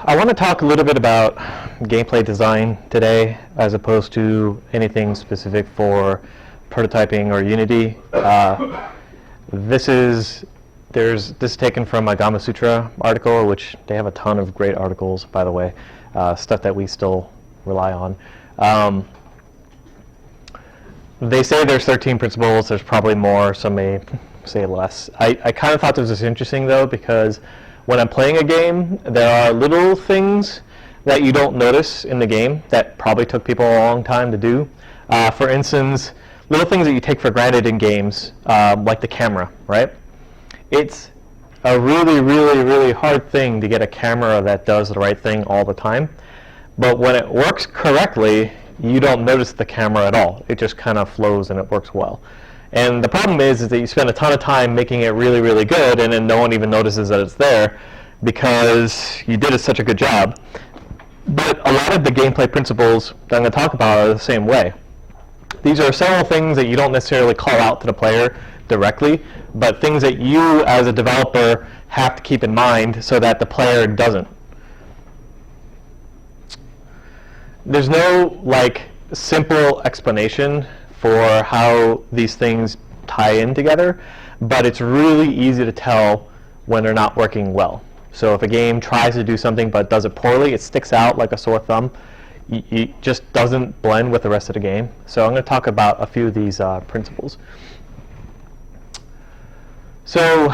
I want to talk a little bit about gameplay design today, as opposed to anything specific for prototyping or Unity. This is taken from a Gama Sutra article, which they have a ton of great articles, by the way, stuff that we still rely on. They say there's 13 principles. There's probably more. Some may say less. I kind of thought this was interesting, though, because when I'm playing a game, there are little things that you don't notice in the game that probably took people a long time to do. For instance, little things that you take for granted in games, like the camera, right? It's a really, really, really hard thing to get a camera that does the right thing all the time. But when it works correctly, you don't notice the camera at all. It just kind of flows and it works well. And the problem is that you spend a ton of time making it really, really good, and then no one even notices that it's there because you did such a good job. But a lot of the gameplay principles that I'm going to talk about are the same way. These are several things that you don't necessarily call out to the player directly, but things that you as a developer have to keep in mind so that the player doesn't. There's no simple explanation for how these things tie in together, but it's really easy to tell when they're not working well. So if a game tries to do something but does it poorly, it sticks out like a sore thumb. It just doesn't blend with the rest of the game. So I'm going to talk about a few of these principles. So,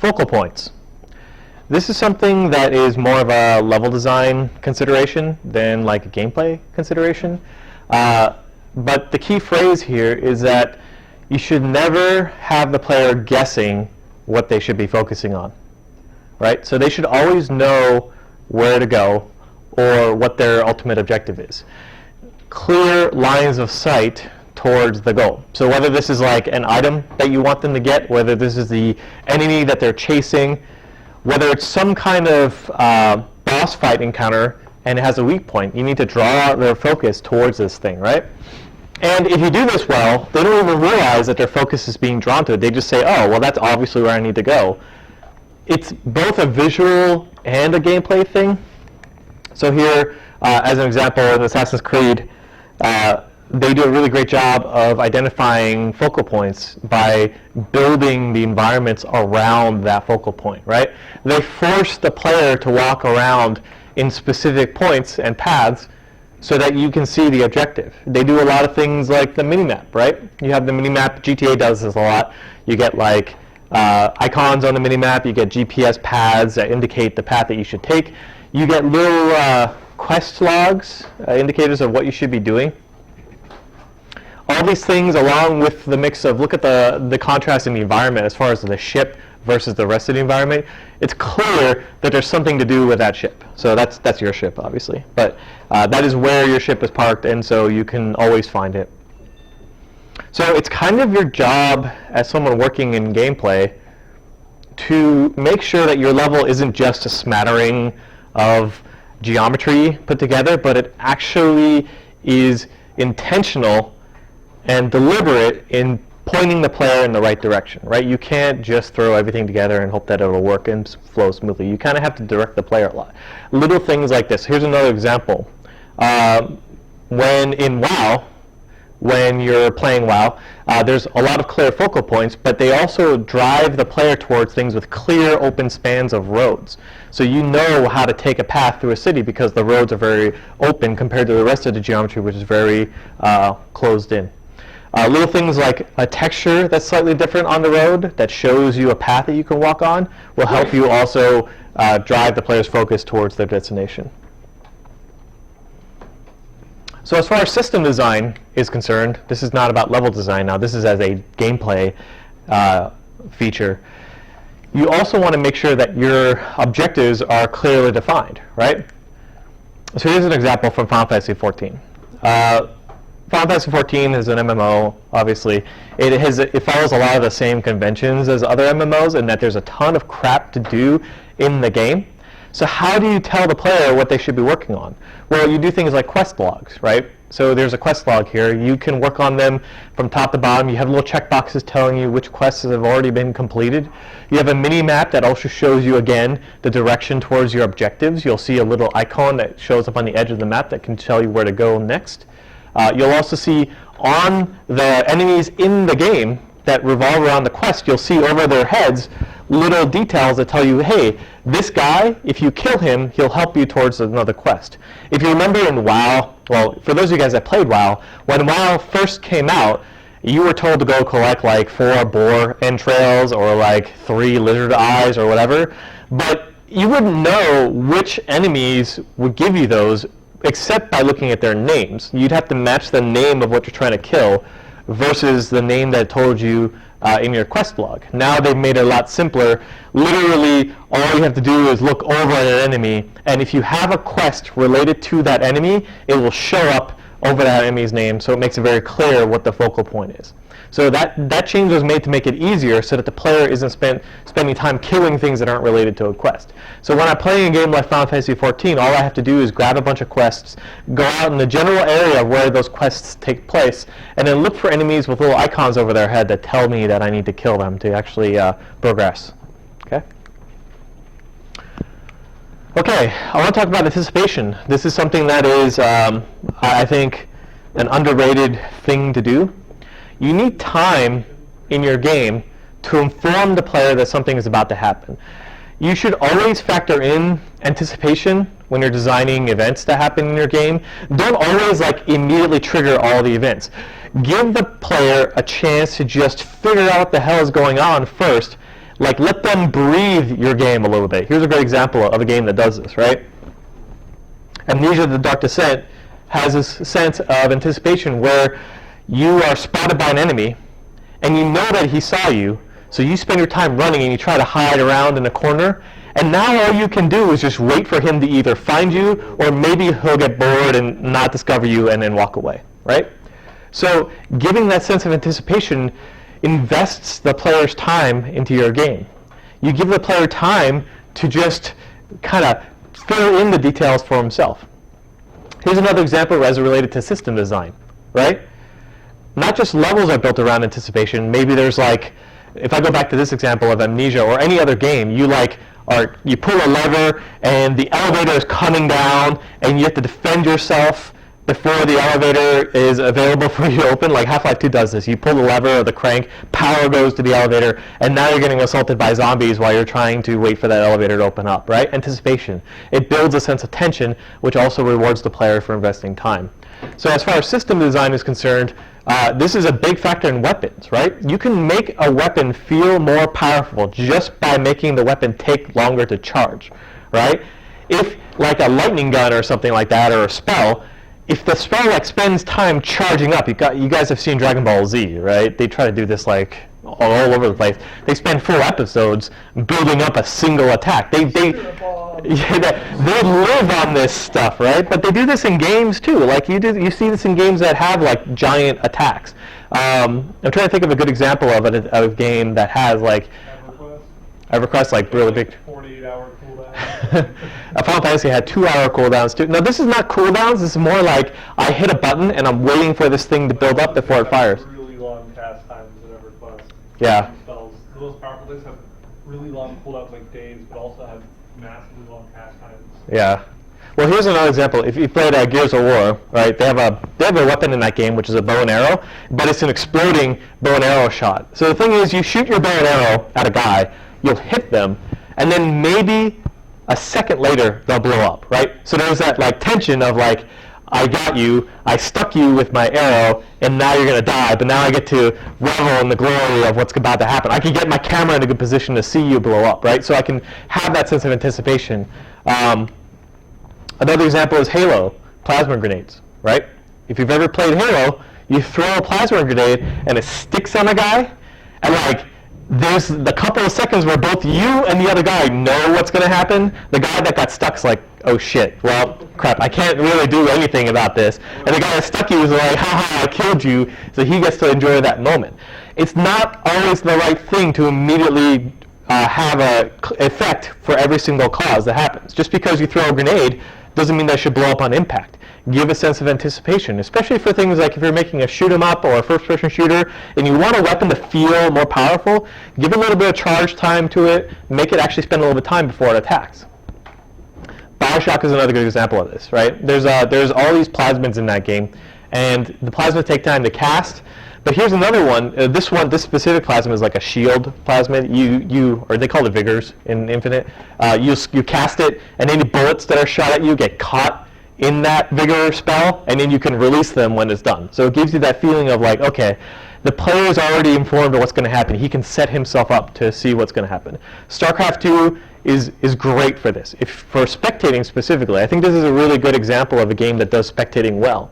focal points. This is something that is more of a level design consideration than like a gameplay consideration. But the key phrase here is that you should never have the player guessing what they should be focusing on, right? So they should always know where to go or what their ultimate objective is. Clear lines of sight towards the goal. So whether this is like an item that you want them to get, whether this is the enemy that they're chasing, whether it's some kind of boss fight encounter and it has a weak point, you need to draw their focus towards this thing, right? And if you do this well, they don't even realize that their focus is being drawn to it. They just say, oh, well, that's obviously where I need to go. It's both a visual and a gameplay thing. So here, as an example, in Assassin's Creed, they do a really great job of identifying focal points by building the environments around that focal point, right? They force the player to walk around in specific points and paths so that you can see the objective. They do a lot of things like the minimap, right? You have the minimap. GTA does this a lot. You get icons on the minimap. You get GPS paths that indicate the path that you should take. You get little quest logs, indicators of what you should be doing. All these things, along with the mix of, look at the contrast in the environment as far as the ship versus the rest of the environment, it's clear that there's something to do with that ship. So that's your ship, obviously. But that is where your ship is parked, and so you can always find it. So it's kind of your job as someone working in gameplay to make sure that your level isn't just a smattering of geometry put together, but it actually is intentional and deliberate in pointing the player in the right direction, right? You can't just throw everything together and hope that it'll work and flow smoothly. You kind of have to direct the player a lot. Little things like this. Here's another example. When in WoW, when you're playing WoW, there's a lot of clear focal points, but they also drive the player towards things with clear open spans of roads. So you know how to take a path through a city because the roads are very open compared to the rest of the geometry, which is very closed in. Little things like a texture that's slightly different on the road that shows you a path that you can walk on will help you also drive the player's focus towards their destination. So as far as system design is concerned, this is not about level design now. This is as a gameplay feature. You also want to make sure that your objectives are clearly defined, right? So here's an example from Final Fantasy XIV. Final Fantasy XIV is an MMO, obviously. It follows a lot of the same conventions as other MMOs in that there's a ton of crap to do in the game. So how do you tell the player what they should be working on? Well, you do things like quest logs, right? So there's a quest log here. You can work on them from top to bottom. You have little checkboxes telling you which quests have already been completed. You have a mini map that also shows you, again, the direction towards your objectives. You'll see a little icon that shows up on the edge of the map that can tell you where to go next. You'll also see on the enemies in the game that revolve around the quest, you'll see over their heads little details that tell you, hey, this guy, if you kill him, he'll help you towards another quest. If you remember in WoW, well, for those of you guys that played WoW, when WoW first came out, you were told to go collect like 4 boar entrails or like 3 lizard eyes or whatever, but you wouldn't know which enemies would give you those except by looking at their names. You'd have to match the name of what you're trying to kill versus the name that told you in your quest log. Now they've made it a lot simpler. Literally, all you have to do is look over at an enemy, and if you have a quest related to that enemy, it will show up over that enemy's name, so it makes it very clear what the focal point is. So that change was made to make it easier so that the player isn't spending time killing things that aren't related to a quest. So when I'm playing a game like Final Fantasy XIV, all I have to do is grab a bunch of quests, go out in the general area where those quests take place, and then look for enemies with little icons over their head that tell me that I need to kill them to actually progress. Okay? Okay, I want to talk about anticipation. This is something that is, I think, an underrated thing to do. You need time in your game to inform the player that something is about to happen. You should always factor in anticipation when you're designing events that happen in your game. Don't always like immediately trigger all the events. Give the player a chance to just figure out what the hell is going on first. Like, let them breathe your game a little bit. Here's a great example of a game that does this, right? Amnesia: The Dark Descent has this sense of anticipation where you are spotted by an enemy, and you know that he saw you, so you spend your time running and you try to hide around in a corner, and now all you can do is just wait for him to either find you, or maybe he'll get bored and not discover you and then walk away, right? So giving that sense of anticipation invests the player's time into your game. You give the player time to just kind of fill in the details for himself. Here's another example as related to system design, right? Not just levels are built around anticipation. Maybe there's like, if I go back to this example of Amnesia or any other game, you pull a lever and the elevator is coming down and you have to defend yourself before the elevator is available for you to open. Like Half-Life 2 does this. You pull the lever or the crank, power goes to the elevator, and now you're getting assaulted by zombies while you're trying to wait for that elevator to open up, right? Anticipation. It builds a sense of tension, which also rewards the player for investing time. So as far as system design is concerned, this is a big factor in weapons, right? You can make a weapon feel more powerful just by making the weapon take longer to charge, right? If, like a lightning gun or something like that, or a spell, if the spell like spends time charging up, you guys have seen Dragon Ball Z, right? They try to do this like all over the place. They spend full episodes building up a single attack. They live on this stuff, right? But they do this in games too. Like you see this in games that have like giant attacks. I'm trying to think of a good example of a game that has like EverQuest, like really big. 48-hour cooldown. Final Fantasy had 2-hour cooldowns too. Now this is not cooldowns. This is more like I hit a button and I'm waiting for this thing to build up before it fires. Really long cast times in EverQuest. Yeah. Spells. The most powerful things have really long cooldowns, like days, but also have massively long cast times. Yeah. Well, here's another example. If you played Gears of War, right? They have a weapon in that game, which is a bow and arrow, but it's an exploding bow and arrow shot. So the thing is, you shoot your bow and arrow at a guy, you'll hit them, and then maybe a second later they'll blow up, right? So there's that like tension of like, I got you, I stuck you with my arrow, and now you're gonna die, but now I get to revel in the glory of what's about to happen. I can get my camera in a good position to see you blow up, right? So I can have that sense of anticipation. Another example is Halo, plasma grenades, right? If you've ever played Halo, you throw a plasma grenade and it sticks on a guy, and like, there's the couple of seconds where both you and the other guy know what's going to happen. The guy that got stuck's like, oh shit, well, crap, I can't really do anything about this. And the guy that stuck you was like, haha, I killed you, so he gets to enjoy that moment. It's not always the right thing to immediately have an effect for every single cause that happens. Just because you throw a grenade doesn't mean that it should blow up on impact. give a sense of anticipation, especially for things like if you're making a shoot 'em up or a first-person shooter and you want a weapon to feel more powerful, give a little bit of charge time to it, make it actually spend a little bit of time before it attacks. Bioshock is another good example of this, right? There's all these plasmids in that game, and the plasmids take time to cast. But here's another one. This specific plasmid is like a shield plasmid. Or they call it vigors in Infinite. You cast it, and any bullets that are shot at you get caught in that vigor spell, and then you can release them when it's done. So it gives you that feeling of like, okay, the player is already informed of what's going to happen. He can set himself up to see what's going to happen. StarCraft 2 is great for this. For spectating specifically, I think this is a really good example of a game that does spectating well.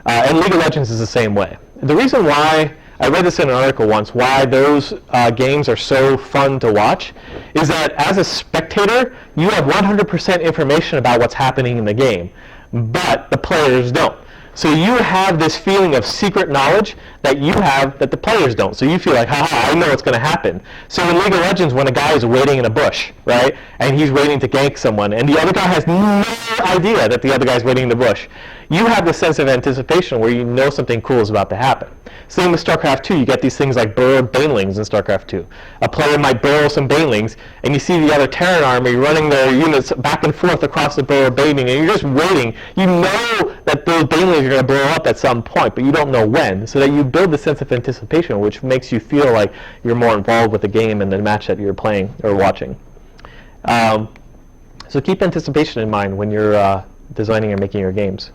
And League of Legends is the same way. The reason why, I read this in an article once, why those games are so fun to watch is that as a spectator, you have 100% information about what's happening in the game, but the players don't. So you have this feeling of secret knowledge that you have that the players don't. So you feel like, haha, I know what's going to happen. So in League of Legends, when a guy is waiting in a bush, right, and he's waiting to gank someone, and the other guy has no idea that the other guy's waiting in the bush, you have this sense of anticipation where you know something cool is about to happen. Same with StarCraft 2. You get these things like burrowed banelings in StarCraft 2. A player might burrow some banelings, and you see the other Terran army running their units back and forth across the burrowed baneling, and you're just waiting. You know that those banelings are going to blow up at some point, but you don't know when, so that you build the sense of anticipation, which makes you feel like you're more involved with the game and the match that you're playing or watching. So keep anticipation in mind when you're designing or making your games.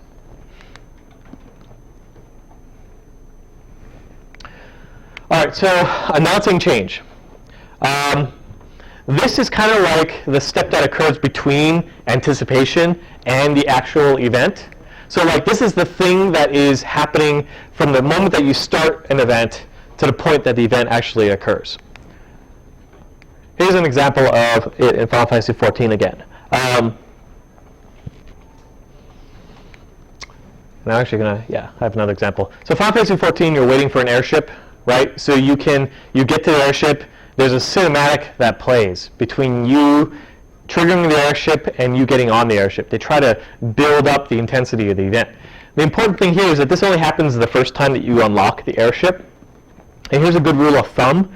All right, so announcing change. This is kind of like the step that occurs between anticipation and the actual event. So like this is the thing that is happening from the moment that you start an event to the point that the event actually occurs. Here's an example of it in Final Fantasy XIV again. I'm actually gonna, I have another example. So Final Fantasy XIV, you're waiting for an airship, right? So you get to the airship, there's a cinematic that plays between you triggering the airship and you getting on the airship. They try to build up the intensity of the event. The important thing here is that this only happens the first time that you unlock the airship. And here's a good rule of thumb.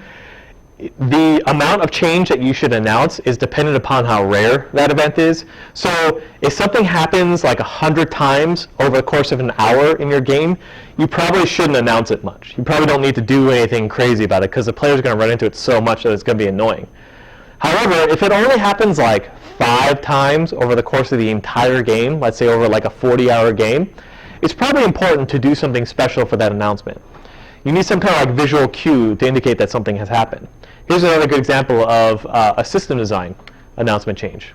The amount of change that you should announce is dependent upon how rare that event is. So if something happens like 100 times over the course of an hour in your game, you probably shouldn't announce it much. You probably don't need to do anything crazy about it because the player's going to run into it so much that it's going to be annoying. However, if it only happens like 5 times over the course of the entire game, let's say over like a 40-hour game, it's probably important to do something special for that announcement. You need some kind of like visual cue to indicate that something has happened. Here's another good example of a system design announcement change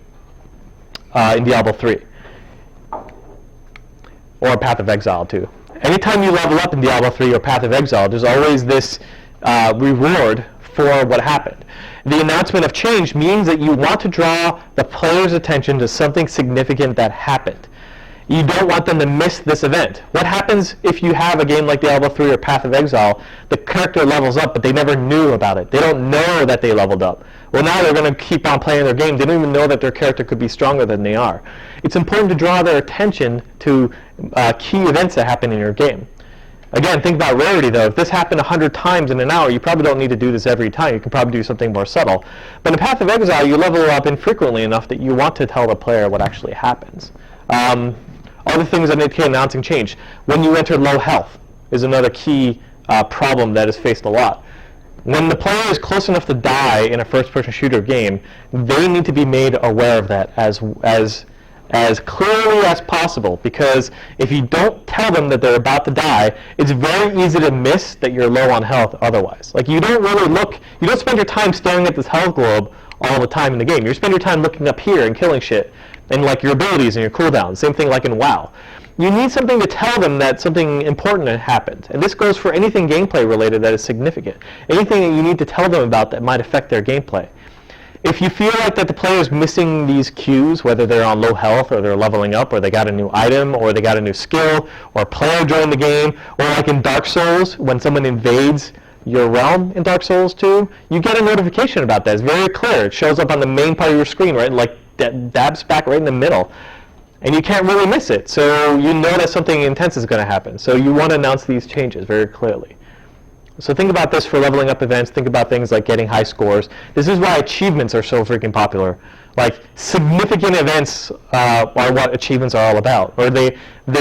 in Diablo 3. Or Path of Exile too. Anytime you level up in Diablo 3 or Path of Exile, there's always this reward for what happened. The announcement of change means that you want to draw the player's attention to something significant that happened. You don't want them to miss this event. What happens if you have a game like Diablo 3 or Path of Exile, the character levels up, but they never knew about it. They don't know that they leveled up. Well, now they're going to keep on playing their game. They don't even know that their character could be stronger than they are. It's important to draw their attention to key events that happen in your game. Again, think about rarity, though. If this happened 100 times in an hour, you probably don't need to do this every time. You can probably do something more subtle. But in Path of Exile, you level up infrequently enough that you want to tell the player what actually happens. Other things that indicate announcing change. When you enter low health is another key problem that is faced a lot. When the player is close enough to die in a first-person shooter game, they need to be made aware of that as clearly as possible, because if you don't tell them that they're about to die, it's very easy to miss that you're low on health otherwise. Like you don't spend your time staring at this health globe all the time in the game. You spend your time looking up here and killing shit, and like your abilities and your cooldowns. Same thing like in WoW. You need something to tell them that something important happened. And this goes for anything gameplay related that is significant. Anything that you need to tell them about that might affect their gameplay. If you feel like that the player is missing these cues, whether they're on low health or they're leveling up or they got a new item or they got a new skill or a player joined the game, or like in Dark Souls when someone invades your realm in Dark Souls 2, you get a notification about that. It's very clear. It shows up on the main part of your screen, right? Like that dabs back right in the middle. and you can't really miss it. So you know that something intense is going to happen. So you want to announce these changes very clearly. So think about this for leveling up events. Think about things like getting high scores. This is why achievements are so freaking popular. Like, significant events are what achievements are all about, or they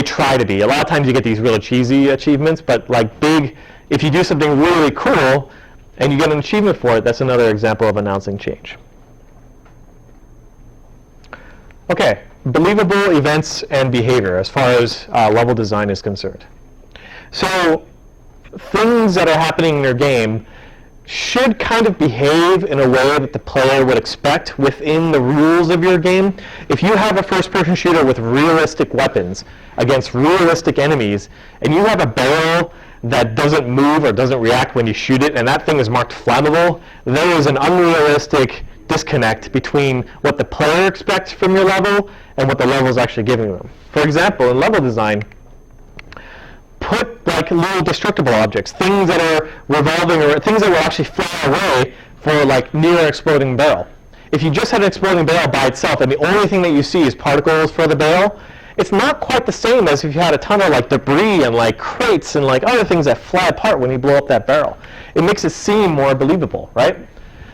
try to be. A lot of times you get these really cheesy achievements, but like big, if you do something really cool and you get an achievement for it, that's another example of announcing change. Okay, believable events and behavior as far as level design is concerned. So things that are happening in your game should kind of behave in a way that the player would expect within the rules of your game. If you have a first-person shooter with realistic weapons against realistic enemies, and you have a barrel that doesn't move or doesn't react when you shoot it, and that thing is marked flammable, there is an unrealistic disconnect between what the player expects from your level and what the level is actually giving them. For example, in level design, put like little destructible objects, things that are revolving, or things that will actually fly away for like near exploding barrel. If you just had an exploding barrel by itself and the only thing that you see is particles for the barrel, it's not quite the same as if you had a ton of like debris and like crates and like other things that fly apart when you blow up that barrel. It makes it seem more believable, right?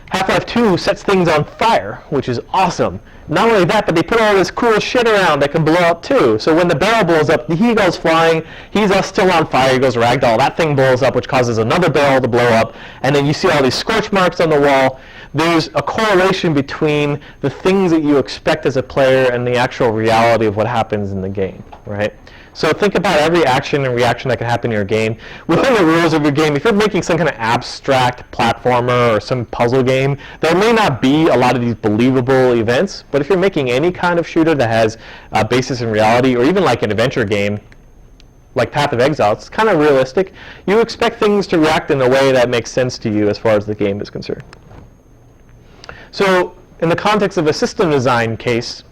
Half-Life 2 sets things on fire, which is awesome. Not only that, but they put all this cool shit around that can blow up too. So when the barrel blows up, he goes flying, he's still on fire, he goes ragdoll, that thing blows up, which causes another barrel to blow up, and then you see all these scorch marks on the wall. There's a correlation between the things that you expect as a player and the actual reality of what happens in the game, right? So think about every action and reaction that can happen in your game. Within the rules of your game, if you're making some kind of abstract platformer or some puzzle game, there may not be a lot of these believable events, but if you're making any kind of shooter that has a basis in reality, or even like an adventure game, like Path of Exile, it's kind of realistic. You expect things to react in a way that makes sense to you as far as the game is concerned. So in the context of a system design case,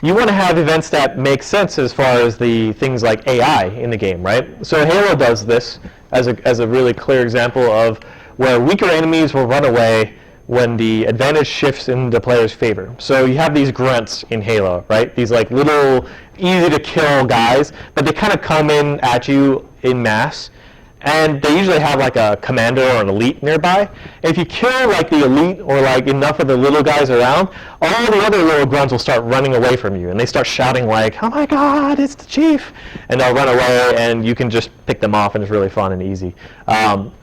you want to have events that make sense as far as the things like AI in the game, right? So Halo does this as a really clear example of where weaker enemies will run away when the advantage shifts in the player's favor. So you have these grunts in Halo, right? These like little easy to kill guys, but they kind of come in at you in mass. And they usually have like a commander or an elite nearby. And if you kill like the elite or like enough of the little guys around, all the other little grunts will start running away from you. And they start shouting like, "Oh my God, it's the chief!" And they'll run away, and you can just pick them off, and it's really fun and easy.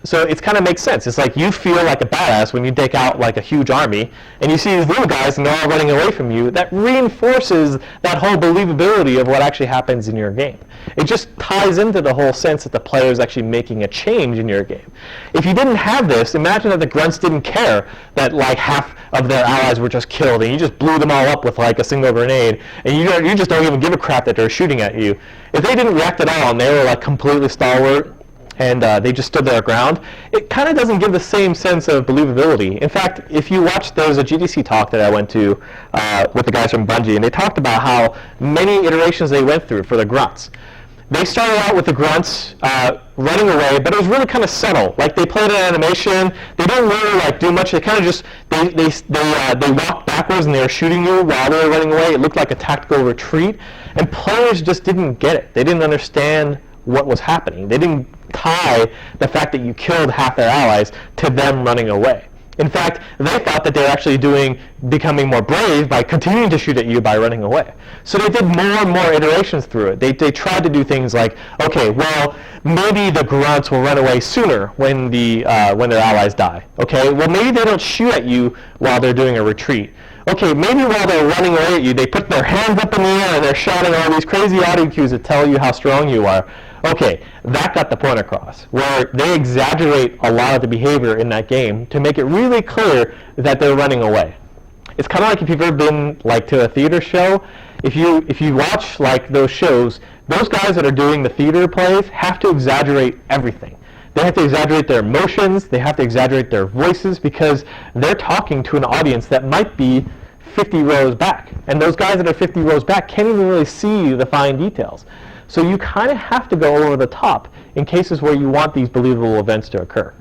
So it kind of makes sense. It's like you feel like a badass when you take out like a huge army, and you see these little guys and they're all running away from you. That reinforces that whole believability of what actually happens in your game. It just ties into the whole sense that the player is actually making a change in your game. If you didn't have this, imagine that the grunts didn't care that like half of their allies were just killed, and you just blew them all up with like a single grenade, and you just don't even give a crap that they're shooting at you. If they didn't react at all and they were like completely stalwart and they just stood their ground, it kind of doesn't give the same sense of believability. In fact, if you watch, there was a GDC talk that I went to with the guys from Bungie, and they talked about how many iterations they went through for the grunts. They started out with the grunts running away, but it was really kind of subtle. Like they played an animation, they didn't really like do much. They kind of just they walked backwards and they were shooting you while they were running away. It looked like a tactical retreat, and players just didn't get it. They didn't understand what was happening. They didn't tie the fact that you killed half their allies to them running away. In fact, they thought that they were actually becoming more brave by continuing to shoot at you by running away. So they did more and more iterations through it. They tried to do things like, okay, well, maybe the grunts will run away sooner when their allies die. Okay, well, maybe they don't shoot at you while they're doing a retreat. Okay, maybe while they're running away at you, they put their hands up in the air and they're shouting all these crazy audio cues that tell you how strong you are. Okay, that got the point across, where they exaggerate a lot of the behavior in that game to make it really clear that they're running away. It's kind of like if you've ever been like to a theater show. If you watch like those shows, those guys that are doing the theater plays have to exaggerate everything. They have to exaggerate their emotions, they have to exaggerate their voices, because they're talking to an audience that might be 50 rows back. And those guys that are 50 rows back can't even really see the fine details. So you kind of have to go over the top in cases where you want these believable events to occur.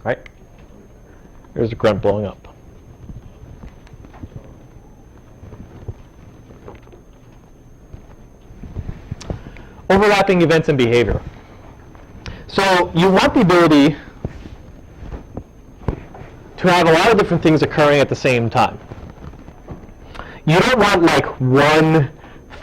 Right? There's a grunt blowing up. overlapping events and behavior. So you want the ability to have a lot of different things occurring at the same time. You don't want like one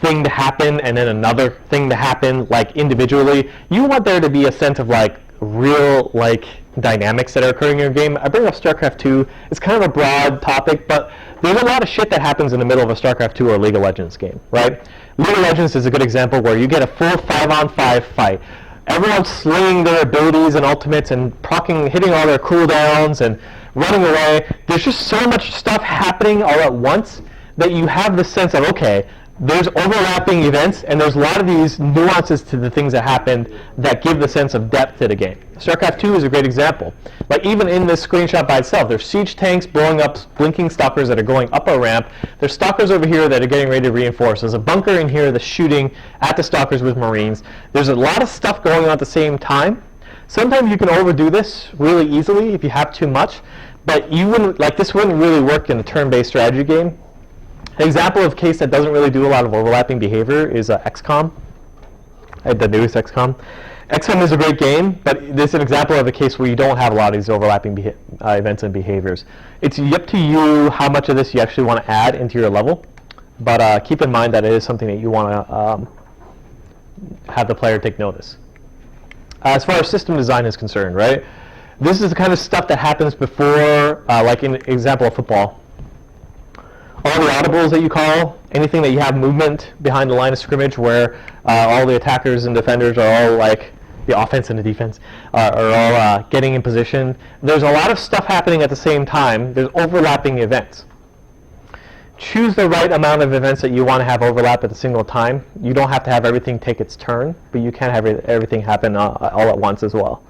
thing to happen and then another thing to happen like individually. You want there to be a sense of like real like dynamics that are occurring in your game. I bring up StarCraft 2. It's kind of a broad topic, but there's a lot of shit that happens in the middle of a StarCraft 2 or League of Legends game, right? League of Legends is a good example where you get a full 5-on-5 fight. Everyone's slinging their abilities and ultimates and hitting all their cooldowns and running away. There's just so much stuff happening all at once that you have the sense of, okay, there's overlapping events, and there's a lot of these nuances to the things that happened that give the sense of depth to the game. StarCraft 2 is a great example. Like even in this screenshot by itself, there's siege tanks blowing up blinking stalkers that are going up a ramp. There's stalkers over here that are getting ready to reinforce. There's a bunker in here that's shooting at the stalkers with Marines. There's a lot of stuff going on at the same time. Sometimes you can overdo this really easily if you have too much, but you wouldn't, like this wouldn't really work in a turn-based strategy game. An example of a case that doesn't really do a lot of overlapping behavior is XCOM, the newest XCOM. XCOM is a great game, but this is an example of a case where you don't have a lot of these overlapping events and behaviors. It's up to you how much of this you actually want to add into your level, but keep in mind that it is something that you want to have the player take notice. As far as system design is concerned, right? This is the kind of stuff that happens before, like in example of football. All the audibles that you call, anything that you have movement behind the line of scrimmage where all the attackers and defenders are all like, the offense and the defense are all getting in position. There's a lot of stuff happening at the same time. There's overlapping events. Choose the right amount of events that you want to have overlap at a single time. You don't have to have everything take its turn, but you can have everything happen all at once as well.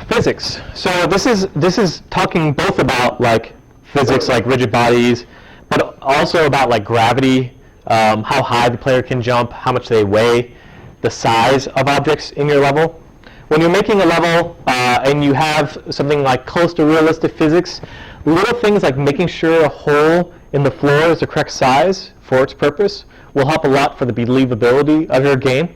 Physics. So this is talking both about like physics, like rigid bodies, but also about like gravity, how high the player can jump, how much they weigh, the size of objects in your level. When you're making a level and you have something like close to realistic physics, little things like making sure a hole in the floor is the correct size for its purpose will help a lot for the believability of your game.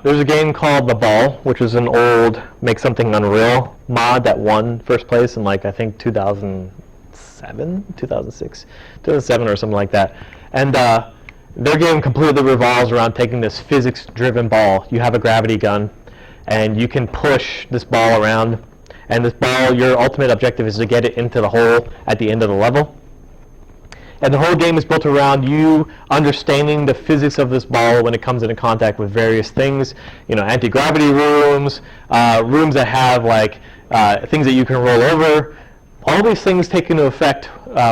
There's a game called The Ball, which is an old Make Something Unreal mod that won first place in like I think 2007, 2006, 2007 or something like that. And their game completely revolves around taking this physics-driven ball. You have a gravity gun, and you can push this ball around. And this ball, your ultimate objective is to get it into the hole at the end of the level. And the whole game is built around you understanding the physics of this ball when it comes into contact with various things. You know, anti-gravity rooms, rooms that have like things that you can roll over. All these things take into effect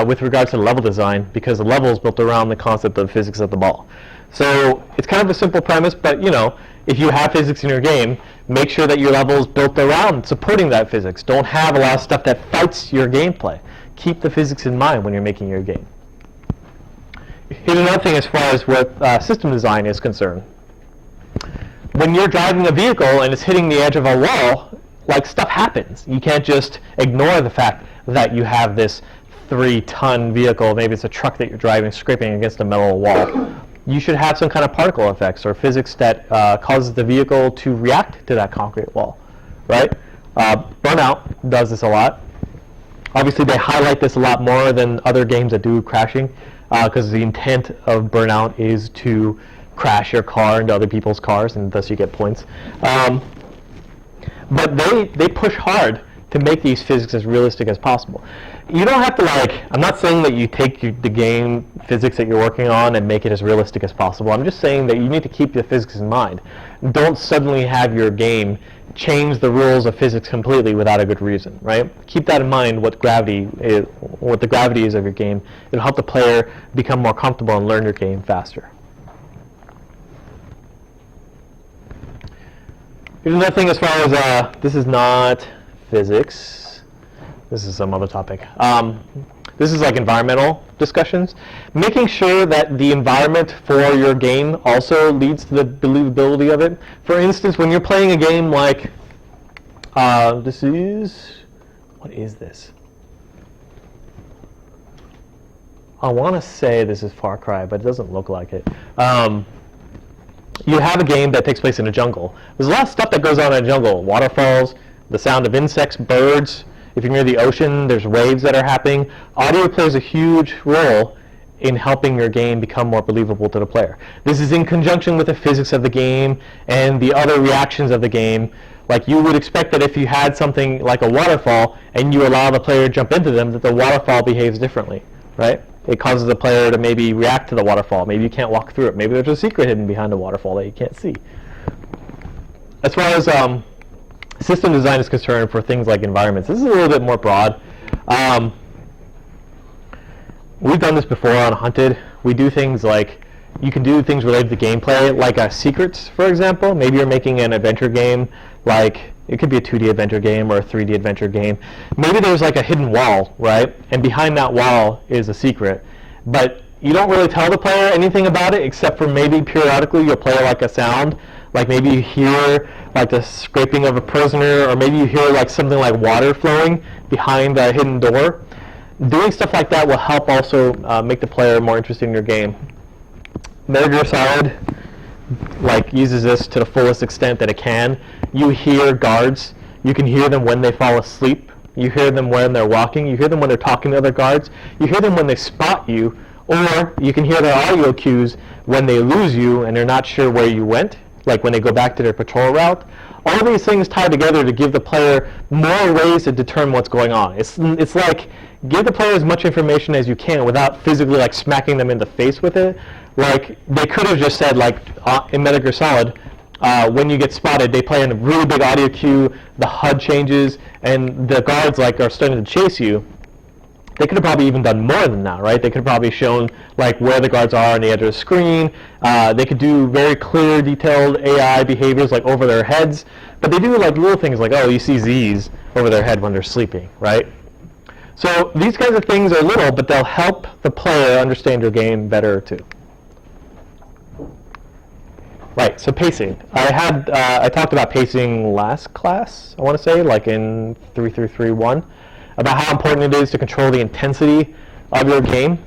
with regards to the level design because the level is built around the concept of physics of the ball. So it's kind of a simple premise, but you know, if you have physics in your game, make sure that your level is built around supporting that physics. Don't have a lot of stuff that fights your gameplay. Keep the physics in mind when you're making your game. Here's another thing as far as what system design is concerned. When you're driving a vehicle and it's hitting the edge of a wall, like stuff happens. You can't just ignore the fact that you have this 3-ton vehicle, maybe it's a truck that you're driving, scraping against a metal wall. You should have some kind of particle effects or physics that causes the vehicle to react to that concrete wall, right? Burnout does this a lot. Obviously, they highlight this a lot more than other games that do crashing, because the intent of Burnout is to crash your car into other people's cars, and thus you get points. But they push hard to make these physics as realistic as possible. You don't have to like, I'm not saying that you take the game physics that you're working on and make it as realistic as possible. I'm just saying that you need to keep the physics in mind. Don't suddenly have your game change the rules of physics completely without a good reason, right? Keep that in mind, what the gravity is of your game. It'll help the player become more comfortable and learn your game faster. Here's another thing as far as, this is not physics. This is some other topic. This is like environmental discussions. Making sure that the environment for your game also leads to the believability of it. For instance, when you're playing a game like, what is this? I want to say this is Far Cry, but it doesn't look like it. You have a game that takes place in a jungle. There's a lot of stuff that goes on in a jungle. Waterfalls, the sound of insects, birds. If you're near the ocean, there's waves that are happening. Audio plays a huge role in helping your game become more believable to the player. This is in conjunction with the physics of the game and the other reactions of the game. Like, you would expect that if you had something like a waterfall and you allow the player to jump into them, that the waterfall behaves differently, right? It causes the player to maybe react to the waterfall. Maybe you can't walk through it. Maybe there's a secret hidden behind the waterfall that you can't see. As far as system design is concerned for things like environments, this is a little bit more broad. We've done this before on Hunted. We do things like, you can do things related to gameplay, like secrets, for example. Maybe you're making an adventure game, like it could be a 2D adventure game or a 3D adventure game. Maybe there's like a hidden wall, right? And behind that wall is a secret. But you don't really tell the player anything about it, except for maybe periodically you'll play like a sound. Like maybe you hear like the scraping of a prisoner, or maybe you hear like something like water flowing behind the hidden door. Doing stuff like that will help also make the player more interested in your game. Metal Gear Solid uses this to the fullest extent that it can. You hear guards. You can hear them when they fall asleep. You hear them when they're walking. You hear them when they're talking to other guards. You hear them when they spot you, or you can hear their audio cues when they lose you and they're not sure where you went, like when they go back to their patrol route. All these things tie together to give the player more ways to determine what's going on. It's like, give the player as much information as you can without physically like smacking them in the face with it. Like, they could have just said, like in Metal Gear Solid, when you get spotted, they play in a really big audio cue, the HUD changes, and the guards like are starting to chase you. They could have probably even done more than that, right? They could have probably shown like where the guards are on the edge of the screen. They could do very clear, detailed AI behaviors like over their heads. But they do like little things like, oh, you see Z's over their head when they're sleeping, right? So these kinds of things are little, but they'll help the player understand your game better too. Right, so pacing. I talked about pacing last class, I want to say, like in 3331. About how important it is to control the intensity of your game.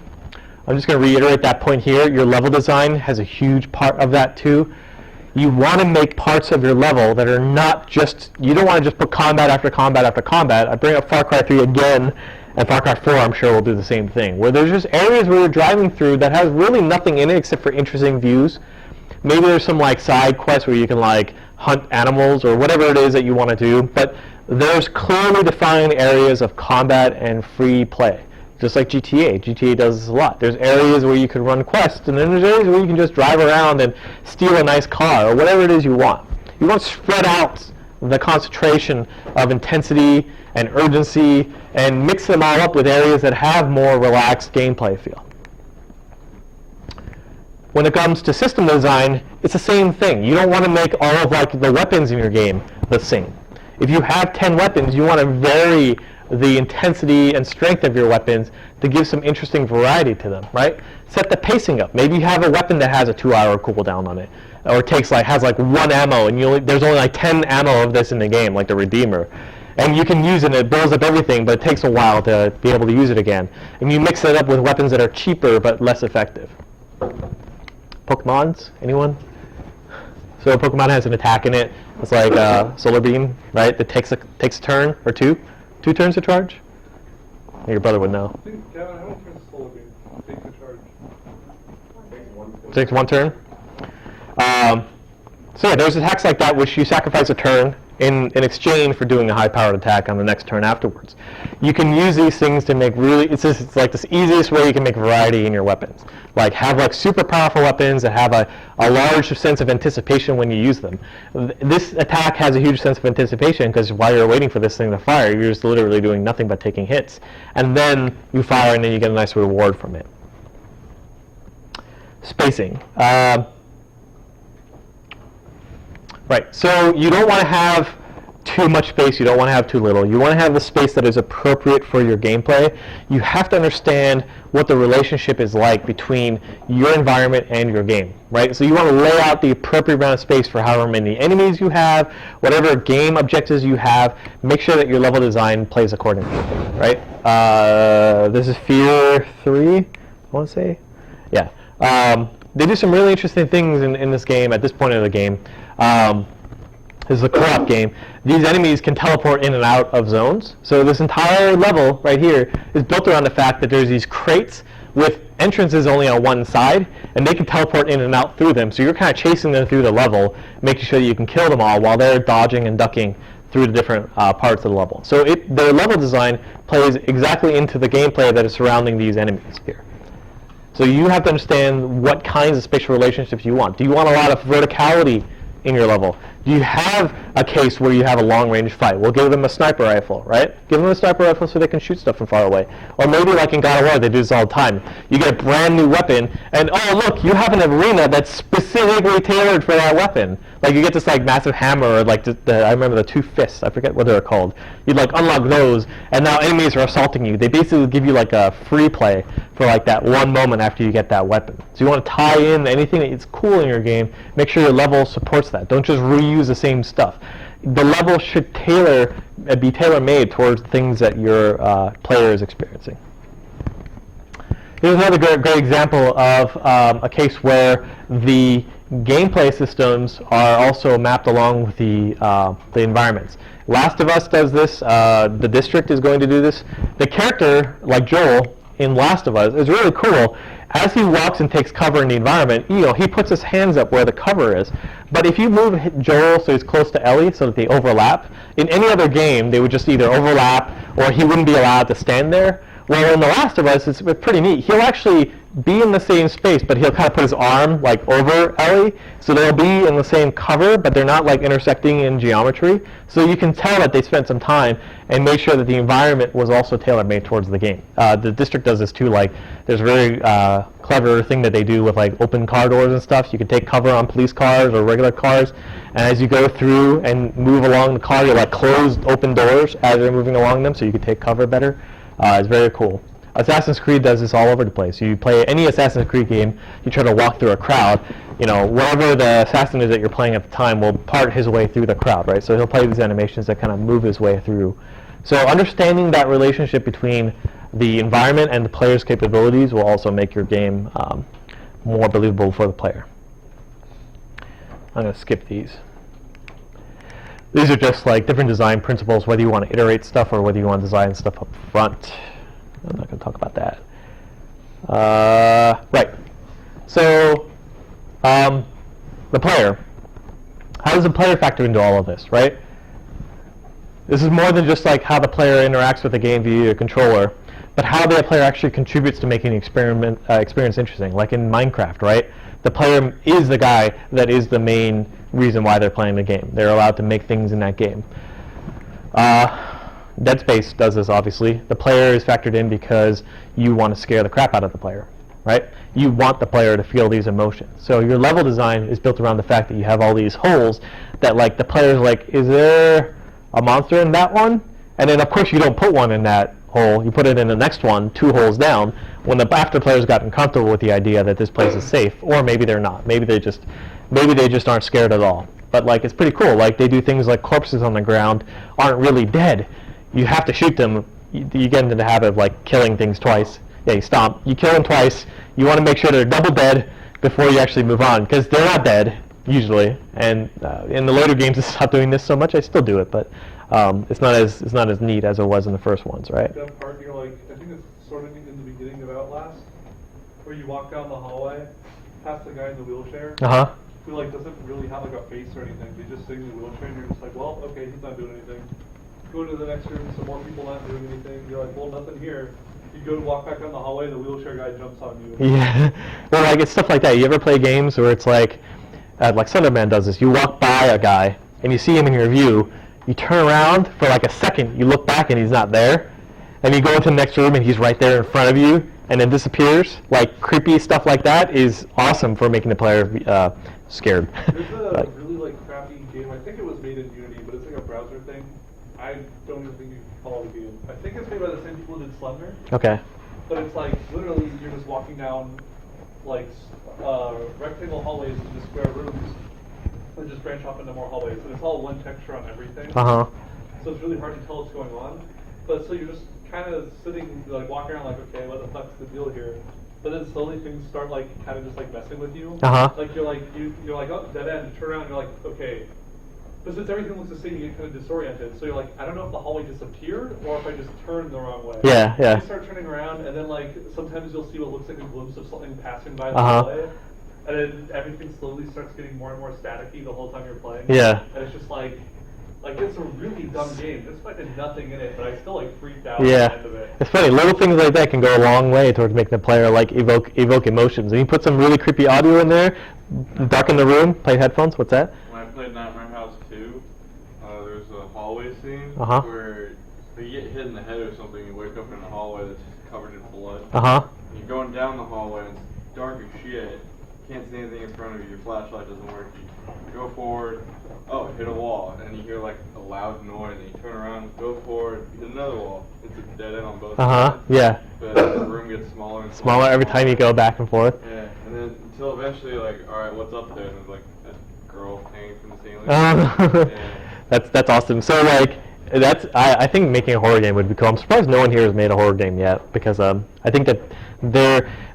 I'm just going to reiterate that point here. Your level design has a huge part of that too. You want to make parts of your level that are not just, you don't want to just put combat after combat after combat. I bring up Far Cry 3 again, and Far Cry 4 I'm sure will do the same thing, where there's just areas where you're driving through that has really nothing in it except for interesting views. Maybe there's some like side quests where you can like hunt animals or whatever it is that you want to do, but there's clearly defined areas of combat and free play, just like GTA. GTA does this a lot. There's areas where you can run quests, and then there's areas where you can just drive around and steal a nice car or whatever it is you want. You want to spread out the concentration of intensity and urgency and mix them all up with areas that have more relaxed gameplay feel. When it comes to system design, it's the same thing. You don't want to make all of like the weapons in your game the same. If you have 10 weapons, you want to vary the intensity and strength of your weapons to give some interesting variety to them, right? Set the pacing up. Maybe you have a weapon that has a 2-hour cooldown on it, or has like 1 ammo, and there's only like 10 ammo of this in the game, like the Redeemer. And you can use it, and it blows up everything, but it takes a while to be able to use it again. And you mix it up with weapons that are cheaper but less effective. Pokemons? Anyone? So a Pokemon has an attack in it. It's like Solar Beam, right? That takes a turn or two turns to charge. Your brother would know. I think, Kevin, how many turns Solar Beam takes to charge? Takes one turn. So yeah, there's attacks like that which you sacrifice a turn in exchange for doing a high-powered attack on the next turn afterwards. You can use these things to make it's like this easiest way you can make variety in your weapons. Like have like super powerful weapons that have a large sense of anticipation when you use them. This attack has a huge sense of anticipation because while you're waiting for this thing to fire, you're just literally doing nothing but taking hits. And then you fire and then you get a nice reward from it. Spacing. Right, so you don't want to have too much space, you don't want to have too little. You want to have the space that is appropriate for your gameplay. You have to understand what the relationship is like between your environment and your game, right? So you want to lay out the appropriate amount of space for however many enemies you have, whatever game objectives you have. Make sure that your level design plays accordingly, right? This is Fear 3. I want to say. Yeah. They do some really interesting things in this game at this point of the game. This is a co-op game. These enemies can teleport in and out of zones. So this entire level right here is built around the fact that there's these crates with entrances only on one side, and they can teleport in and out through them. So you're kind of chasing them through the level, making sure that you can kill them all while they're dodging and ducking through the different parts of the level. So their level design plays exactly into the gameplay that is surrounding these enemies here. So you have to understand what kinds of spatial relationships you want. Do you want a lot of verticality in your level? Do you have a case where you have a long-range fight? We'll give them a sniper rifle, right? Give them a sniper rifle so they can shoot stuff from far away. Or maybe like in God of War, they do this all the time. You get a brand new weapon, and oh look, you have an arena that's specifically tailored for that weapon. Like you get this like massive hammer, or like I remember the two fists. I forget what they're called. You'd like unlock those, and now enemies are assaulting you. They basically give you like a free play for like that one moment after you get that weapon. So you want to tie in anything that's cool in your game. Make sure your level supports that. Don't just reuse the same stuff. The level should be tailor-made towards things that your player is experiencing. Here's another great example of a case where the gameplay systems are also mapped along with the environments. Last of Us does this. The District is going to do this. The character, like Joel in Last of Us, is really cool. As he walks and takes cover in the environment, he puts his hands up where the cover is. But if you move Joel so he's close to Ellie so that they overlap, in any other game they would just either overlap or he wouldn't be allowed to stand there. Well, in The Last of Us, it's pretty neat. He'll actually be in the same space, but he'll kind of put his arm like over Ellie, so they'll be in the same cover, but they're not like intersecting in geometry. So you can tell that they spent some time and made sure that the environment was also tailor-made towards the game. The District does this too. Like, there's a very clever thing that they do with like open car doors and stuff. You can take cover on police cars or regular cars, and as you go through and move along the car, you like close open doors as you're moving along them, so you can take cover better. It's very cool. Assassin's Creed does this all over the place. You play any Assassin's Creed game, you try to walk through a crowd, whatever the assassin is that you're playing at the time will part his way through the crowd, right? So he'll play these animations that kind of move his way through. So understanding that relationship between the environment and the player's capabilities will also make your game more believable for the player. I'm going to skip these. These are just like different design principles, whether you want to iterate stuff or whether you want to design stuff up front. I'm not going to talk about that. Right. So, the player. How does the player factor into all of this, right? This is more than just like how the player interacts with the game via your controller, but how the player actually contributes to making the experience interesting. Like in Minecraft, right? The player is the guy that is the main reason why they're playing the game. They're allowed to make things in that game. Dead Space does this, obviously. The player is factored in because you want to scare the crap out of the player, right? You want the player to feel these emotions. So your level design is built around the fact that you have all these holes that like the player's like, is there a monster in that one? And then of course you don't put one in that hole, you put it in the next one, 2 holes down, when after the player's gotten comfortable with the idea that this place is safe, or maybe they're not. Maybe they just aren't scared at all. But like it's pretty cool. Like they do things like corpses on the ground aren't really dead. You have to shoot them. You get into the habit of like killing things twice. Yeah, you stomp. You kill them twice. You want to make sure they're double dead before you actually move on, because they're not dead usually. And in the later games, I stopped doing this so much. I still do it, but it's not as neat as it was in the first ones, right? That part you're like, I think it's sort of in the beginning of Outlast, where you walk down the hallway past the guy in the wheelchair. Who like doesn't really have like a face or anything. They just sitting in the wheelchair, and you're just like, well, okay, he's not doing anything. Go to the next room, some more people not doing anything. You're like, well, nothing here. You go to walk back down the hallway, the wheelchair guy jumps on you. Yeah, well, like it's stuff like that. You ever play games where it's like Sunderman does this. You walk by a guy and you see him in your view. You turn around for like a second. You look back and he's not there. And you go into the next room and he's right there in front of you, and then disappears. Like creepy stuff like that is awesome for making the player scared. There's a really like crappy game. I think it was made in Unity, but it's like a browser thing. I don't even think you can call it a game. I think it's made by the same people who did Slender. Okay. But it's like literally you're just walking down like rectangle hallways and just square rooms, and just branch off into more hallways. And it's all one texture on everything. So it's really hard to tell what's going on. But so you're just kind of sitting, like walking around, like, okay, what the fuck's the deal here? but then slowly things start like kind of just like messing with you. Like you're like oh, dead end. You turn around, and you're like, okay. But since everything looks the same, you get kind of disoriented. So you're like, I don't know if the hallway disappeared or if I just turned the wrong way. Yeah. You start turning around, and then like sometimes you'll see what looks like a glimpse of something passing by the hallway, and then everything slowly starts getting more and more staticky the whole time you're playing. Yeah. And it's just like it's a really dumb game. There's fucking nothing in it, but I still like freaked out Yeah. at the end of it. It's funny, little things like that can go a long way towards making the player like evoke emotions. And you put some really creepy audio in there, darken the room, play headphones. What's that? When I played Nightmare House 2, there's a hallway scene where you get hit in the head or something, you wake up in a hallway that's just covered in blood. And you're going down the hallway and it's dark as shit. You can't see anything in front of you, your flashlight doesn't work. You go forward, hit a wall, and you hear like a loud noise, and you turn around, go forward, hit another wall. It's a dead end on both sides. Yeah. But the room gets smaller and Smaller every time you go back and forth. Yeah, and then until eventually, like, alright, what's up there? And there's like a girl hanging from the ceiling. That's awesome. So like I think making a horror game would be cool. I'm surprised no one here has made a horror game yet, because I think that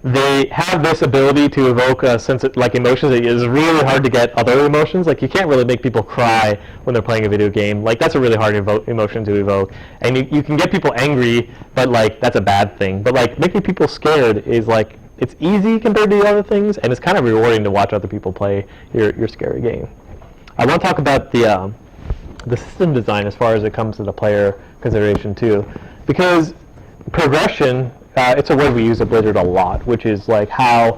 they have this ability to evoke a sense of like emotions that is really hard to get other emotions. Like you can't really make people cry when they're playing a video game. Like that's a really hard emotion to evoke. And you can get people angry, but like that's a bad thing. But like making people scared is like it's easy compared to the other things, and it's kind of rewarding to watch other people play your scary game. I want to talk about the system design as far as it comes to the player consideration too, because progression, it's a word we use at Blizzard a lot, which is like how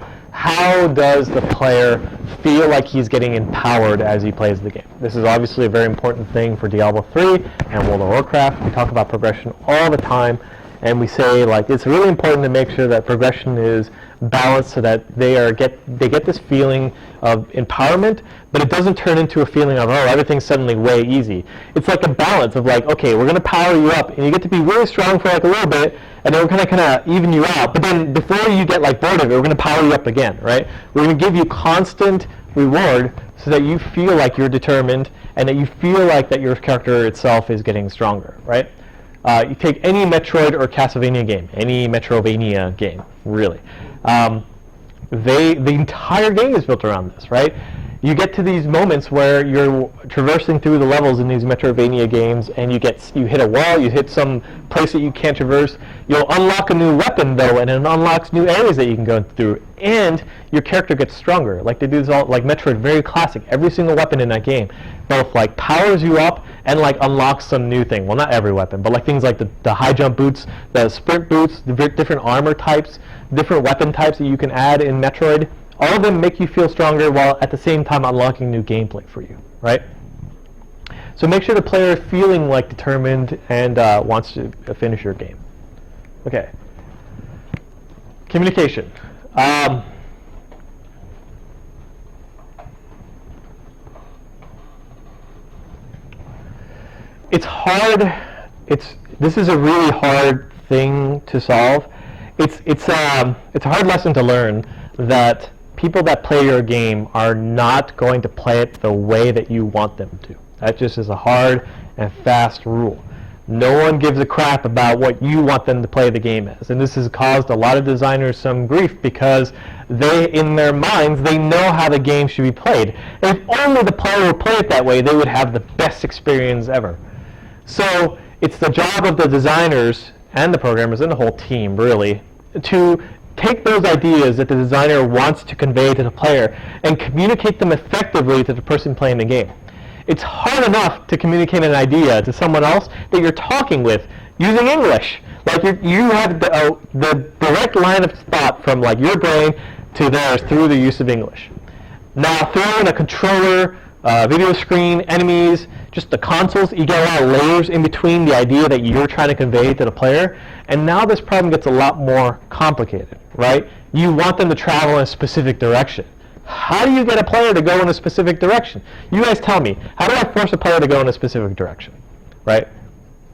does the player feel like he's getting empowered as he plays the game. This is obviously a very important thing for Diablo 3 and World of Warcraft. We talk about progression all the time, and we say like it's really important to make sure that progression is balanced so that they get this feeling of empowerment, but it doesn't turn into a feeling of, oh, everything's suddenly way easy. It's like a balance of like, okay, we're going to power you up, and you get to be really strong for like a little bit, and then we're going to kind of even you out, but then before you get like bored of it, we're going to power you up again, right? We're going to give you constant reward so that you feel like you're determined, and that you feel like that your character itself is getting stronger, right? You take any Metroid or Castlevania game, any Metrovania game, really. The entire game is built around this, right? You get to these moments where you're traversing through the levels in these Metrovania games, and you hit a wall, you hit some place that you can't traverse. You'll unlock a new weapon though, and it unlocks new areas that you can go through, and your character gets stronger. Like they do this all, like Metroid, very classic. Every single weapon in that game both like powers you up and like unlocks some new thing. Well, not every weapon, but like things like the high jump boots, the sprint boots, the different armor types, different weapon types that you can add in Metroid. All of them make you feel stronger while at the same time unlocking new gameplay for you, right? So make sure the player is feeling like determined and wants to finish your game. Okay. Communication. It's hard. This is a really hard thing to solve. It's a hard lesson to learn that people that play your game are not going to play it the way that you want them to. That just is a hard and fast rule. No one gives a crap about what you want them to play the game as. And this has caused a lot of designers some grief because they, in their minds, they know how the game should be played. And if only the player would play it that way, they would have the best experience ever. So it's the job of the designers and the programmers and the whole team, really, to take those ideas that the designer wants to convey to the player and communicate them effectively to the person playing the game. It's hard enough to communicate an idea to someone else that you're talking with using English. Like you have the direct line of thought from like your brain to theirs through the use of English. Now throw in a controller, video screen, enemies, just the consoles, you get a lot of layers in between the idea that you're trying to convey to the player, and now this problem gets a lot more complicated, right? You want them to travel in a specific direction. How do you get a player to go in a specific direction? You guys tell me, how do I force a player to go in a specific direction, right?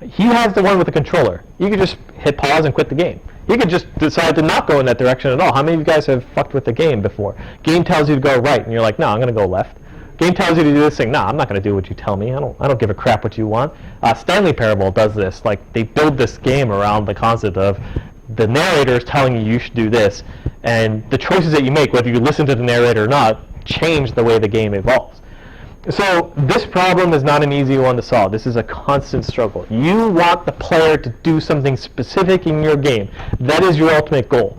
He has the one with the controller. You could just hit pause and quit the game. You could just decide to not go in that direction at all. How many of you guys have fucked with the game before? Game tells you to go right, and you're like, no, I'm going to go left. Game tells you to do this thing. No, I'm not going to do what you tell me. I don't give a crap what you want. Stanley Parable does this. Like they build this game around the concept of the narrator is telling you should do this, and the choices that you make, whether you listen to the narrator or not, change the way the game evolves. So this problem is not an easy one to solve. This is a constant struggle. You want the player to do something specific in your game. That is your ultimate goal.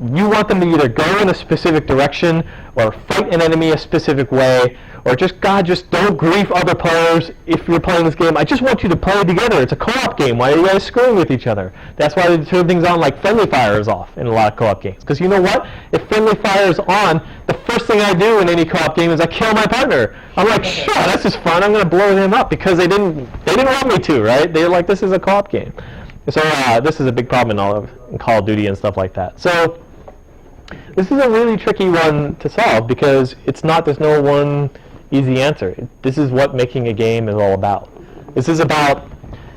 You want them to either go in a specific direction or fight an enemy a specific way, or just don't grief other players if you're playing this game. I just want you to play together. It's a co-op game. Why are you guys screwing with each other? That's why they turn things on like friendly fire is off in a lot of co-op games. Because you know what? If friendly fire is on, the first thing I do in any co-op game is I kill my partner. I'm like, sure, that's just fun. I'm going to blow them up because they didn't want me to, right? They're like, this is a co-op game. So this is a big problem in Call of Duty and stuff like that. So this is a really tricky one to solve because there's no one easy answer. This is what making a game is all about. This is about,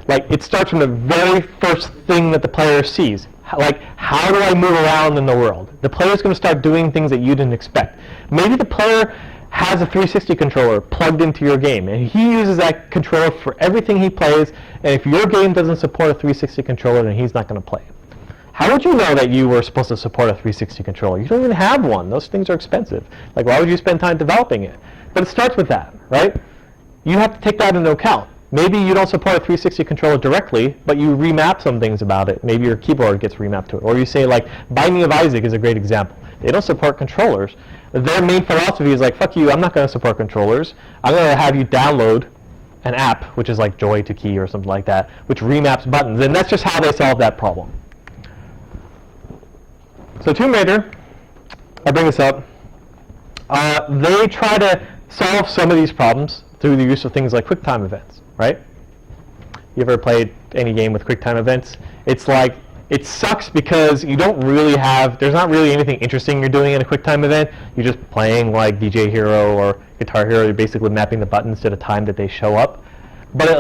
it starts from the very first thing that the player sees. How do I move around in the world? The player's going to start doing things that you didn't expect. Maybe the player has a 360 controller plugged into your game, and he uses that controller for everything he plays, and if your game doesn't support a 360 controller, then he's not going to play it. How would you know that you were supposed to support a 360 controller? You don't even have one. Those things are expensive. Why would you spend time developing it? But it starts with that, right? You have to take that into account. Maybe you don't support a 360 controller directly, but you remap some things about it. Maybe your keyboard gets remapped to it. Or you say, Binding of Isaac is a great example. They don't support controllers. Their main philosophy is fuck you, I'm not going to support controllers. I'm going to have you download an app, which is like Joy to Key or something like that, which remaps buttons. And that's just how they solve that problem. So Tomb Raider, I bring this up, they try to solve some of these problems through the use of things like QuickTime events, right? You ever played any game with QuickTime events? It's it sucks because you don't really there's not really anything interesting you're doing in a QuickTime event. You're just playing like DJ Hero or Guitar Hero. You're basically mapping the buttons to the time that they show up. But it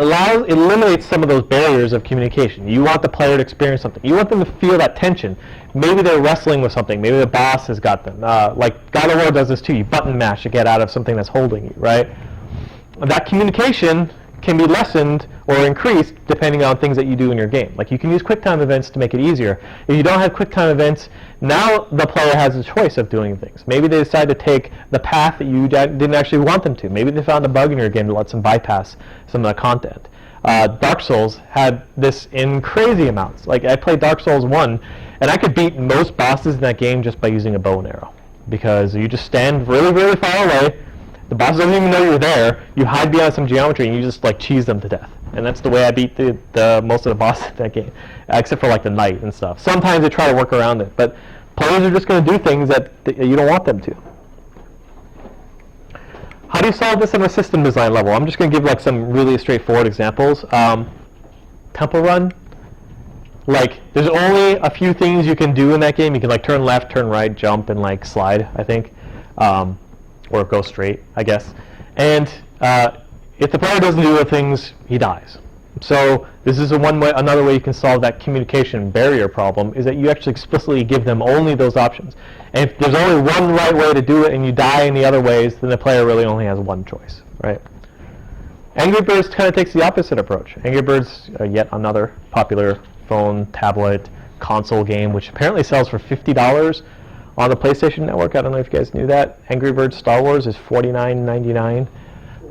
eliminates some of those barriers of communication. You want the player to experience something. You want them to feel that tension. Maybe they're wrestling with something. Maybe the boss has got them. Like God of War does this too. You button mash to get out of something that's holding you, right? That communication can be lessened or increased depending on things that you do in your game. You can use QuickTime events to make it easier. If you don't have QuickTime events, now the player has a choice of doing things. Maybe they decide to take the path that you didn't actually want them to. Maybe they found a bug in your game that lets them bypass some of the content. Dark Souls had this in crazy amounts. I played Dark Souls 1, and I could beat most bosses in that game just by using a bow and arrow. Because you just stand really, really far away, the boss doesn't even know you're there, you hide behind some geometry, and you just cheese them to death. And that's the way I beat the most of the bosses in that game, except for the knight and stuff. Sometimes they try to work around it, but players are just going to do things that you don't want them to. How do you solve this on a system design level? I'm just going to give some really straightforward examples. Temple Run. There's only a few things you can do in that game. You can turn left, turn right, jump, and slide, I think. Or go straight, I guess. And if the player doesn't do those things, he dies. So this is another way you can solve that communication barrier problem, is that you actually explicitly give them only those options. And if there's only one right way to do it and you die in the other ways, then the player really only has one choice, right? Angry Birds kind of takes the opposite approach. Angry Birds, yet another popular phone, tablet, console game, which apparently sells for $50 on the PlayStation Network. I don't know if you guys knew that. Angry Birds Star Wars is $49.99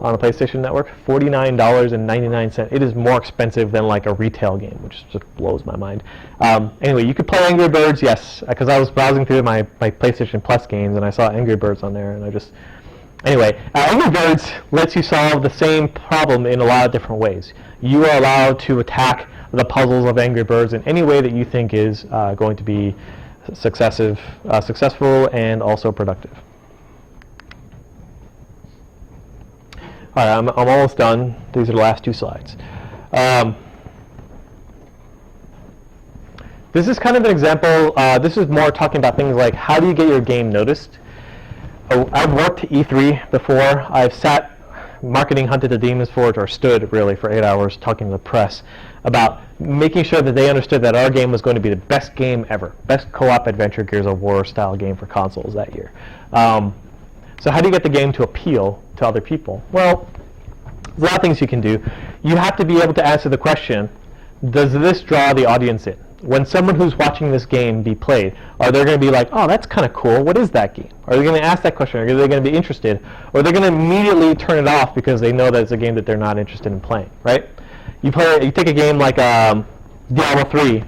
on the PlayStation Network. $49.99. It is more expensive than a retail game, which just blows my mind. Anyway, you could play Angry Birds, yes, because I was browsing through my PlayStation Plus games and I saw Angry Birds on there, and Anyway, Angry Birds lets you solve the same problem in a lot of different ways. You are allowed to attack the puzzles of Angry Birds in any way that you think is going to be successful and also productive. All right, I'm almost done. These are the last two slides. This is kind of an example. This is more talking about things like how do you get your game noticed. I've worked E3 before. I've sat marketing hunted the demons for it, or stood really for 8 hours talking to the press about making sure that they understood that our game was going to be the best game ever, best co-op adventure Gears of War style game for consoles that year. So how do you get the game to appeal to other people? Well, there's a lot of things you can do. You have to be able to answer the question, does this draw the audience in? when someone who's watching this game be played, are they going to be like, oh, that's kind of cool, what is that game? Are they going to ask that question? Are they going to be interested? Or are they going to immediately turn it off because they know that it's a game that they're not interested in playing, right? You take a game like Diablo 3.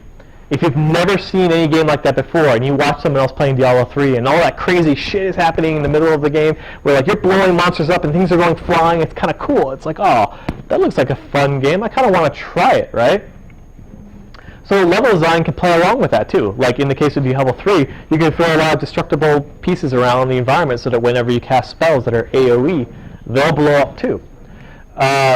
If you've never seen any game like that before and you watch someone else playing Diablo 3 and all that crazy shit is happening in the middle of the game where like you're blowing monsters up and things are going flying, it's kind of cool. It's like, oh, that looks like a fun game. I kind of want to try it, right? So level design can play along with that too. Like in the case of Diablo 3, you can throw a lot of destructible pieces around the environment so that whenever you cast spells that are AoE, they'll blow up too.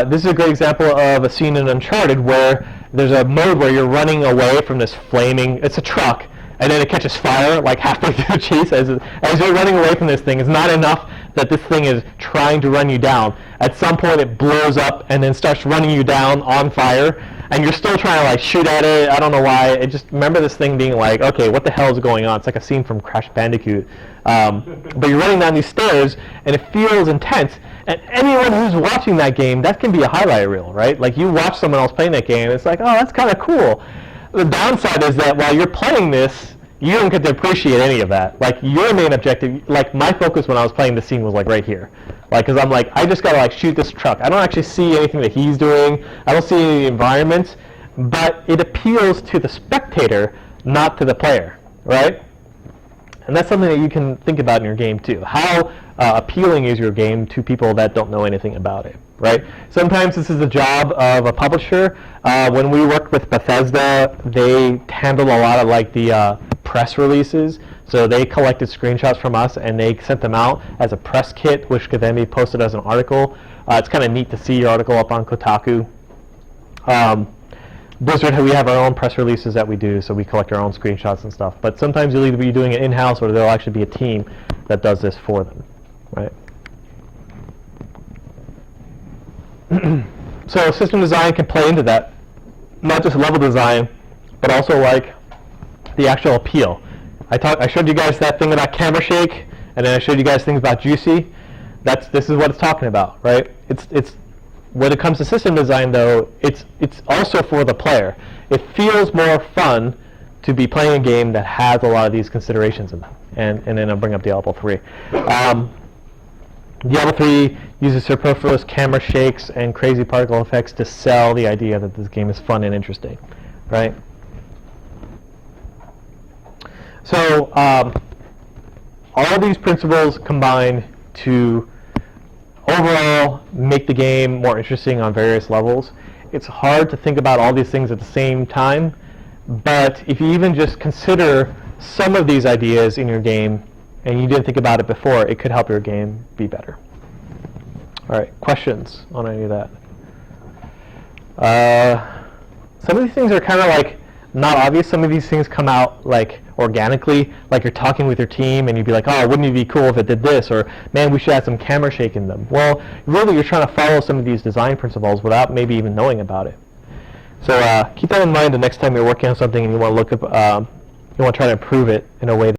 This is a great example of a scene in Uncharted where there's a mode where you're running away from this flaming, it's a truck, and then it catches fire like halfway through the chase as you're running away from this thing. It's not enough that this thing is trying to run you down. At some point it blows up and then starts running you down on fire, and you're still trying to like shoot at it. I don't know why. I just remember this thing being like, okay, what the hell is going on? It's like a scene from Crash Bandicoot. But you're running down these stairs and it feels intense. And anyone who's watching that game, that can be a highlight reel, right? Like you watch someone else playing that game, it's like, oh, that's kind of cool. The downside is that while you're playing this, you don't get to appreciate any of that. Like your main objective, like my focus when I was playing the scene was like right here. Like, cause I'm like, I just gotta like shoot this truck. I don't actually see anything that he's doing. I don't see any of the environments, but it appeals to the spectator, not to the player, right? And that's something that you can think about in your game too. How appealing is your game to people that don't know anything about it, right? Sometimes this is the job of a publisher. When we worked with Bethesda, they handled a lot of like the press releases. So they collected screenshots from us and they sent them out as a press kit, which could then be posted as an article. It's kind of neat to see your article up on Kotaku. Blizzard, we have our own press releases that we do, so we collect our own screenshots and stuff. But sometimes you'll either be doing it in-house or there'll actually be a team that does this for them, right? So system design can play into that, not just level design, but also like the actual appeal. I showed you guys that thing about camera shake, and then I showed you guys things about juicy. This is what it's talking about, right? It's when it comes to system design, though, it's also for the player. It feels more fun to be playing a game that has a lot of these considerations in them. And then I'll bring up Diablo 3. Diablo 3 uses superfluous camera shakes and crazy particle effects to sell the idea that this game is fun and interesting, right? So all of these principles combine to overall make the game more interesting on various levels. It's hard to think about all these things at the same time, but if you even just consider some of these ideas in your game and you didn't think about it before, it could help your game be better. All right, questions on any of that? Some of these things are kind of like not obvious. Some of these things come out like organically, like you're talking with your team and you'd be like, oh, wouldn't it be cool if it did this? Or, man, we should add some camera shake in them. Well, really you're trying to follow some of these design principles without maybe even knowing about it. So keep that in mind the next time you're working on something and you want to look up, you want to try to improve it in a way